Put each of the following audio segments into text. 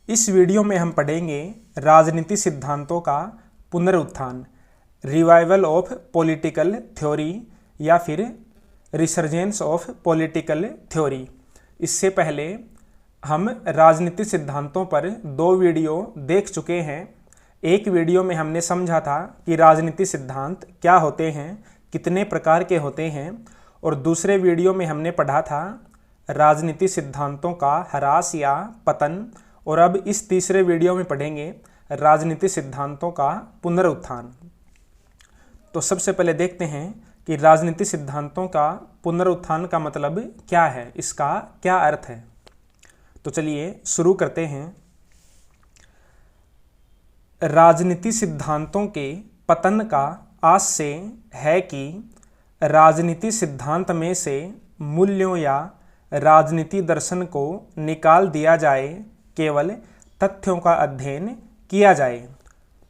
इस वीडियो में हम पढ़ेंगे राजनीति सिद्धांतों का पुनरुत्थान, रिवाइवल ऑफ पॉलिटिकल थ्योरी या फिर रिसर्जेंस ऑफ पॉलिटिकल थ्योरी। इससे पहले हम राजनीति सिद्धांतों पर 2 वीडियो देख चुके हैं। एक वीडियो में हमने समझा था कि राजनीति सिद्धांत क्या होते हैं, कितने प्रकार के होते हैं, और दूसरे वीडियो में हमने पढ़ा था राजनीति सिद्धांतों का ह्रास या पतन। और अब इस तीसरे वीडियो में पढ़ेंगे राजनीति सिद्धांतों का पुनरुत्थान। तो सबसे पहले देखते हैं कि राजनीति सिद्धांतों का पुनरुत्थान का मतलब क्या है, इसका क्या अर्थ है। तो चलिए शुरू करते हैं। राजनीति सिद्धांतों के पतन का आशय है कि राजनीति सिद्धांत में से मूल्यों या राजनीति दर्शन को निकाल दिया जाए, केवल तथ्यों का अध्ययन किया जाए।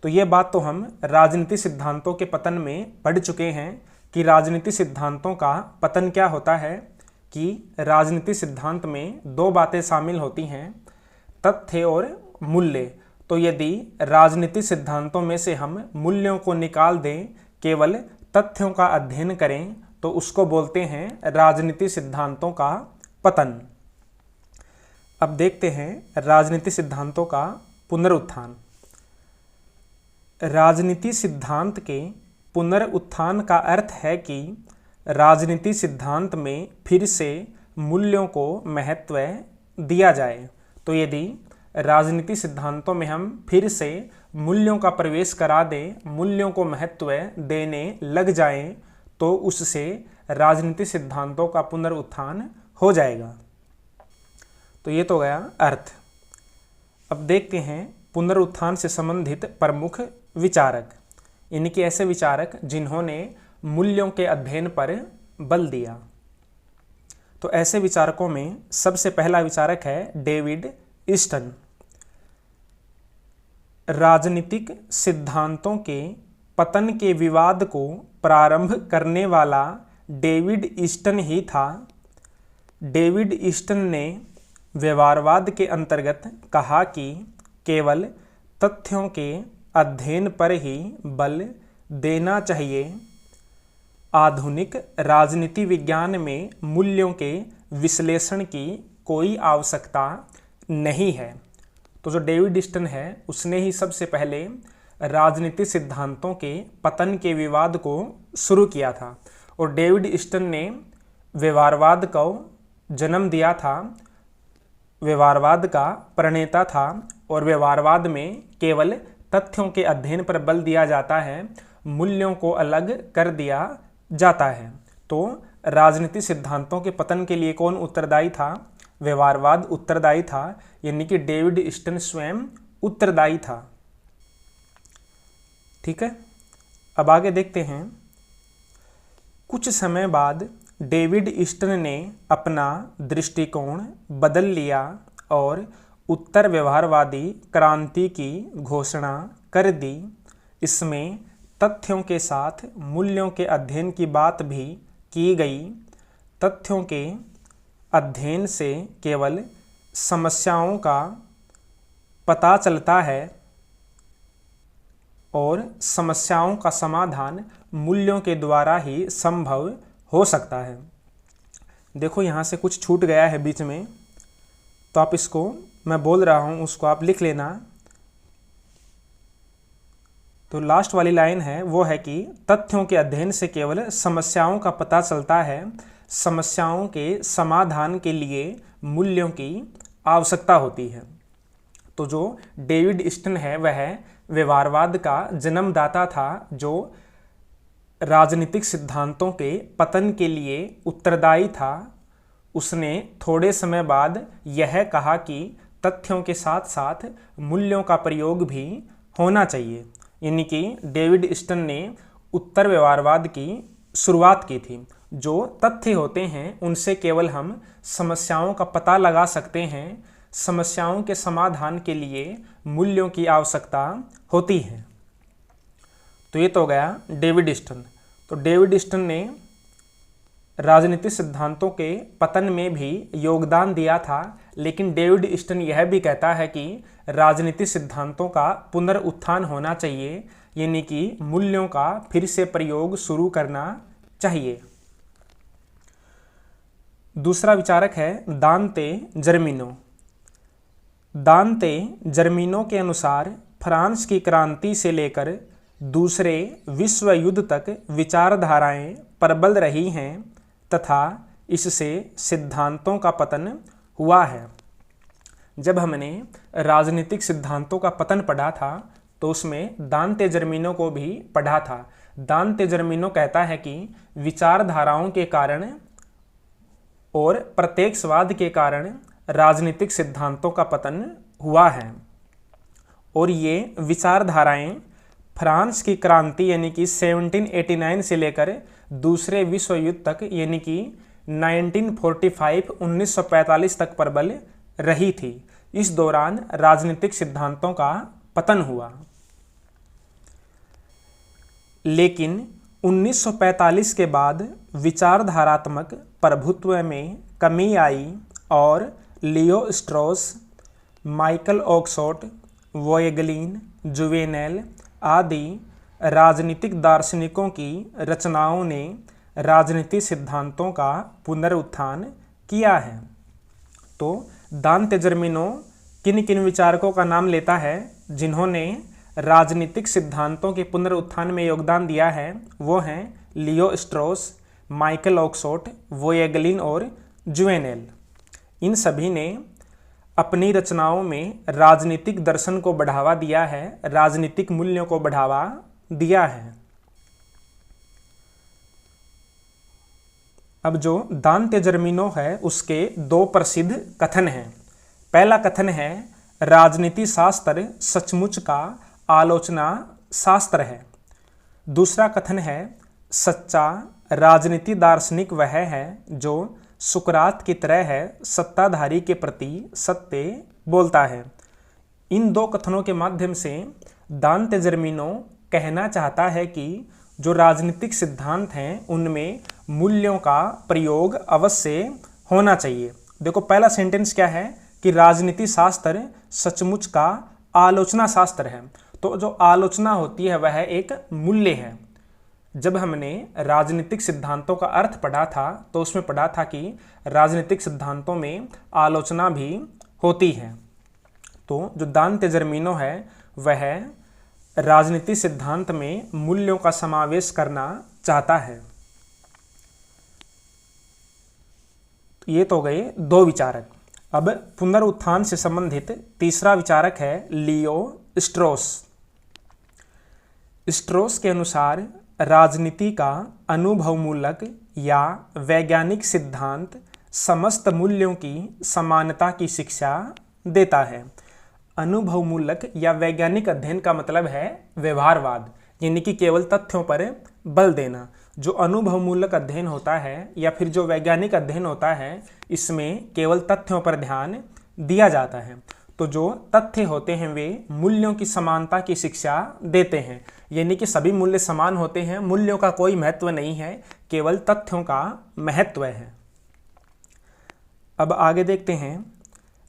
तो ये बात तो हम राजनीति सिद्धांतों के पतन में पढ़ चुके हैं कि राजनीति सिद्धांतों का पतन क्या होता है, कि राजनीति सिद्धांत में 2 बातें शामिल होती हैं, तथ्य और मूल्य। तो यदि राजनीति सिद्धांतों में से हम मूल्यों को निकाल दें, केवल तथ्यों का अध्ययन करें, तो उसको बोलते हैं राजनीति सिद्धांतों का पतन। अब देखते हैं राजनीति सिद्धांतों का पुनरुत्थान। राजनीति सिद्धांत के पुनरुत्थान का अर्थ है कि राजनीति सिद्धांत में फिर से मूल्यों को महत्व दिया जाए। तो यदि राजनीति सिद्धांतों में हम फिर से मूल्यों का प्रवेश करा दें, मूल्यों को महत्व देने लग जाएं, तो उससे राजनीति सिद्धांतों का पुनरुत्थान हो जाएगा। तो ये तो गया अर्थ। अब देखते हैं पुनरुत्थान से संबंधित प्रमुख विचारक, इनके ऐसे विचारक जिन्होंने मूल्यों के अध्ययन पर बल दिया। तो ऐसे विचारकों में सबसे पहला विचारक है डेविड ईस्टन। राजनीतिक सिद्धांतों के पतन के विवाद को प्रारंभ करने वाला डेविड ईस्टन ही था। डेविड ईस्टन ने व्यवहारवाद के अंतर्गत कहा कि केवल तथ्यों के अध्ययन पर ही बल देना चाहिए। आधुनिक राजनीति विज्ञान में मूल्यों के विश्लेषण की कोई आवश्यकता नहीं है। तो जो डेविड ईस्टन है, उसने ही सबसे पहले राजनीति सिद्धांतों के पतन के विवाद को शुरू किया था। और डेविड ईस्टन ने व्यवहारवाद को जन्म दिया था, व्यवहारवाद का प्रणेता था। और व्यवहारवाद में केवल तथ्यों के अध्ययन पर बल दिया जाता है, मूल्यों को अलग कर दिया जाता है। तो राजनीति सिद्धांतों के पतन के लिए कौन उत्तरदायी था? व्यवहारवाद उत्तरदायी था, यानी कि डेविड ईस्टन स्वयं उत्तरदायी था। ठीक है, अब आगे देखते हैं। कुछ समय बाद डेविड ईस्टन ने अपना दृष्टिकोण बदल लिया और उत्तर व्यवहारवादी क्रांति की घोषणा कर दी। इसमें तथ्यों के साथ मूल्यों के अध्ययन की बात भी की गई। तथ्यों के अध्ययन से केवल समस्याओं का पता चलता है और समस्याओं का समाधान मूल्यों के द्वारा ही संभव हो सकता है। देखो यहाँ से कुछ छूट गया है बीच में, तो आप इसको मैं बोल रहा हूँ, उसको आप लिख लेना। तो लास्ट वाली लाइन है, वो है कि तथ्यों के अध्ययन से केवल समस्याओं का पता चलता है, समस्याओं के समाधान के लिए मूल्यों की आवश्यकता होती है। तो जो डेविड ईस्टन है, वह व्यवहारवाद का जन्मदाता था, जो राजनीतिक सिद्धांतों के पतन के लिए उत्तरदायी था। उसने थोड़े समय बाद यह कहा कि तथ्यों के साथ साथ मूल्यों का प्रयोग भी होना चाहिए, यानी कि डेविड ईस्टन ने उत्तर व्यवहारवाद की शुरुआत की थी। जो तथ्य होते हैं उनसे केवल हम समस्याओं का पता लगा सकते हैं, समस्याओं के समाधान के लिए मूल्यों की आवश्यकता होती है। तो ये तो गया डेविड ईस्टन। तो डेविड ईस्टन ने राजनीतिक सिद्धांतों के पतन में भी योगदान दिया था, लेकिन डेविड ईस्टन यह भी कहता है कि राजनीतिक सिद्धांतों का पुनरुत्थान होना चाहिए, यानी कि मूल्यों का फिर से प्रयोग शुरू करना चाहिए। दूसरा विचारक है दांते जर्मिनो। दांते जर्मिनो के अनुसार फ्रांस की क्रांति से लेकर दूसरे विश्व युद्ध तक विचारधाराएं प्रबल रही हैं तथा इससे सिद्धांतों का पतन हुआ है। जब हमने राजनीतिक सिद्धांतों का पतन पढ़ा था तो उसमें दांते जर्मिनो को भी पढ़ा था। दांते जर्मिनो कहता है कि विचारधाराओं के कारण और प्रत्यक्षवाद के कारण राजनीतिक सिद्धांतों का पतन हुआ है, और ये विचारधाराएं फ्रांस की क्रांति यानी कि 1789 से लेकर दूसरे विश्व युद्ध तक यानी कि 1945 तक प्रबल रही थी। इस दौरान राजनीतिक सिद्धांतों का पतन हुआ, लेकिन 1945 के बाद विचारधारात्मक प्रभुत्व में कमी आई और लियो स्ट्रॉस, माइकल ऑक्सफोर्ड, वोएगलिन, जुवेनेल आदि राजनीतिक दार्शनिकों की रचनाओं ने राजनीतिक सिद्धांतों का पुनरुत्थान किया है। तो दांते जर्मिनो किन किन विचारकों का नाम लेता है जिन्होंने राजनीतिक सिद्धांतों के पुनरुत्थान में योगदान दिया है? वो हैं लियो स्ट्रॉस, माइकल ऑक्सफोर्ड, वोएगलिन और जुवेनेल। इन सभी ने अपनी रचनाओं में राजनीतिक दर्शन को बढ़ावा दिया है, राजनीतिक मूल्यों को बढ़ावा दिया है। अब जो दांते जर्मिनो है उसके दो प्रसिद्ध कथन हैं। पहला कथन है राजनीति शास्त्र सचमुच का आलोचना शास्त्र है। दूसरा कथन है सच्चा राजनीति दार्शनिक वह है जो सुकरात की तरह है सत्ताधारी के प्रति सत्य बोलता है। इन दो कथनों के माध्यम से दांते जर्मिनो कहना चाहता है कि जो राजनीतिक सिद्धांत हैं उनमें मूल्यों का प्रयोग अवश्य होना चाहिए। देखो पहला सेंटेंस क्या है कि राजनीति शास्त्र सचमुच का आलोचना शास्त्र है। तो जो आलोचना होती है वह एक मूल्य है। जब हमने राजनीतिक सिद्धांतों का अर्थ पढ़ा था तो उसमें पढ़ा था कि राजनीतिक सिद्धांतों में आलोचना भी होती है। तो जो दांते जर्मिनो है वह राजनीतिक सिद्धांत में मूल्यों का समावेश करना चाहता है। ये तो गए दो विचारक। अब पुनरुत्थान से संबंधित तीसरा विचारक है लियो स्ट्रॉस। स्ट्रॉस के अनुसार राजनीति का अनुभवमूलक या वैज्ञानिक सिद्धांत समस्त मूल्यों की समानता की शिक्षा देता है। अनुभवमूलक या वैज्ञानिक अध्ययन का मतलब है व्यवहारवाद, यानी कि केवल तथ्यों पर बल देना। जो अनुभवमूलक अध्ययन होता है या फिर जो वैज्ञानिक अध्ययन होता है इसमें केवल तथ्यों पर ध्यान दिया जाता है। तो जो तथ्य होते हैं वे मूल्यों की समानता की शिक्षा देते हैं, यानी कि सभी मूल्य समान होते हैं, मूल्यों का कोई महत्व नहीं है, केवल तथ्यों का महत्व है। अब आगे देखते हैं।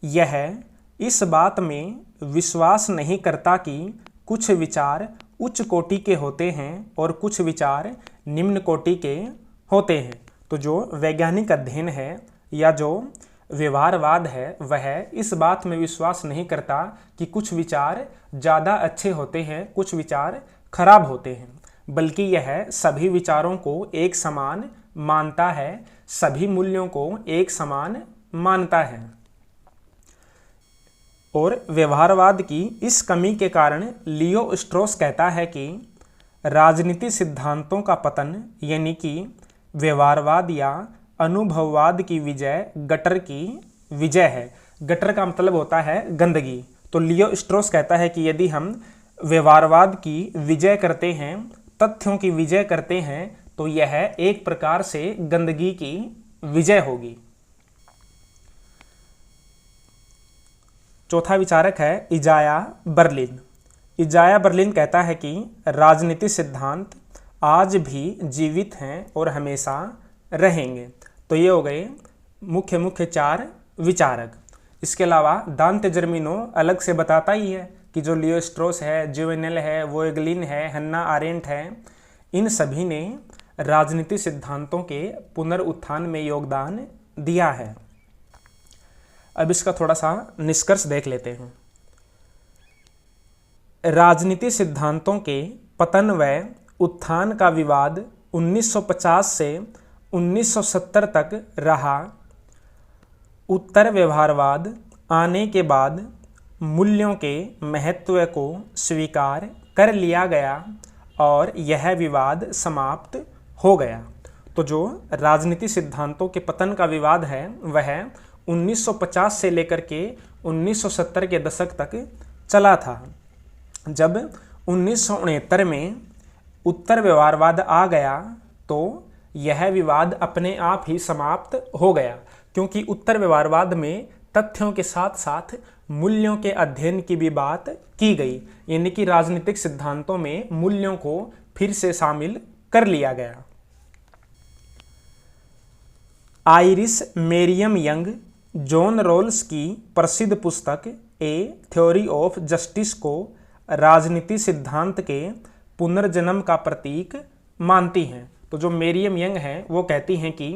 यह इस बात में विश्वास नहीं करता कि कुछ विचार उच्च कोटि के होते हैं और कुछ विचार निम्न कोटि के होते हैं। तो जो वैज्ञानिक अध्ययन है या जो व्यवहारवाद है वह इस बात में विश्वास नहीं करता कि कुछ विचार ज़्यादा अच्छे होते हैं, कुछ विचार खराब होते हैं, बल्कि यह सभी विचारों को एक समान मानता है, सभी मूल्यों को एक समान मानता है। और व्यवहारवाद की इस कमी के कारण लियो स्ट्रॉस कहता है कि राजनीति सिद्धांतों का पतन यानी कि व्यवहारवाद या अनुभववाद की विजय गटर की विजय है। गटर का मतलब होता है गंदगी। तो लियो स्ट्रॉस कहता है कि यदि हम व्यवहारवाद की विजय करते हैं, तथ्यों की विजय करते हैं, तो यह एक प्रकार से गंदगी की विजय होगी। चौथा विचारक है इजाया बर्लिन। इजाया बर्लिन कहता है कि राजनीतिक सिद्धांत आज भी जीवित हैं और हमेशा रहेंगे। तो ये हो गए मुख्य 4 विचारक। इसके अलावा दांते जर्मिनो अलग से बताता ही है कि जो लियो स्ट्रॉस है, जुवेनेल है, वोएगलिन है, हन्ना आरेंट है, इन सभी ने राजनीतिक सिद्धांतों के पुनरुत्थान में योगदान दिया है। अब इसका थोड़ा सा निष्कर्ष देख लेते हैं। राजनीतिक सिद्धांतों के पतन व उत्थान का विवाद 1950 से 1970 तक रहा। उत्तर व्यवहारवाद आने के बाद मूल्यों के महत्व को स्वीकार कर लिया गया और यह विवाद समाप्त हो गया। तो जो राजनीतिक सिद्धांतों के पतन का विवाद है वह 1950 से लेकर के 1970 के दशक तक चला था। जब 1969 में उत्तर व्यवहारवाद आ गया तो यह विवाद अपने आप ही समाप्त हो गया, क्योंकि उत्तर व्यवहारवाद में तथ्यों के साथ साथ मूल्यों के अध्ययन की भी बात की गई, यानी कि राजनीतिक सिद्धांतों में मूल्यों को फिर से शामिल कर लिया गया। Iris Marion Young John Rawls की प्रसिद्ध पुस्तक ए थ्योरी ऑफ जस्टिस को राजनीति सिद्धांत के पुनर्जन्म का प्रतीक मानती हैं। तो जो मेरियम यंग हैं वो कहती हैं कि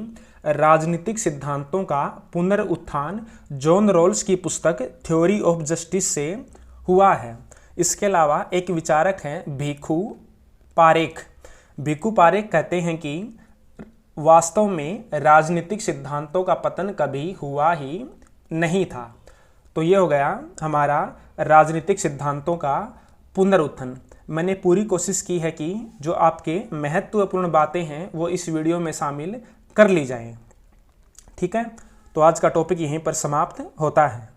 राजनीतिक सिद्धांतों का पुनरुत्थान जॉन रॉल्स की पुस्तक थ्योरी ऑफ जस्टिस से हुआ है। इसके अलावा एक विचारक हैं भिखु पारेख। भिखु पारेख कहते हैं कि वास्तव में राजनीतिक सिद्धांतों का पतन कभी हुआ ही नहीं था। तो ये हो गया हमारा राजनीतिक सिद्धांतों का पुनरुत्थान। मैंने पूरी कोशिश की है कि जो आपके महत्वपूर्ण बातें हैं वो इस वीडियो में शामिल कर ली जाएं। ठीक है, तो आज का टॉपिक यहीं पर समाप्त होता है।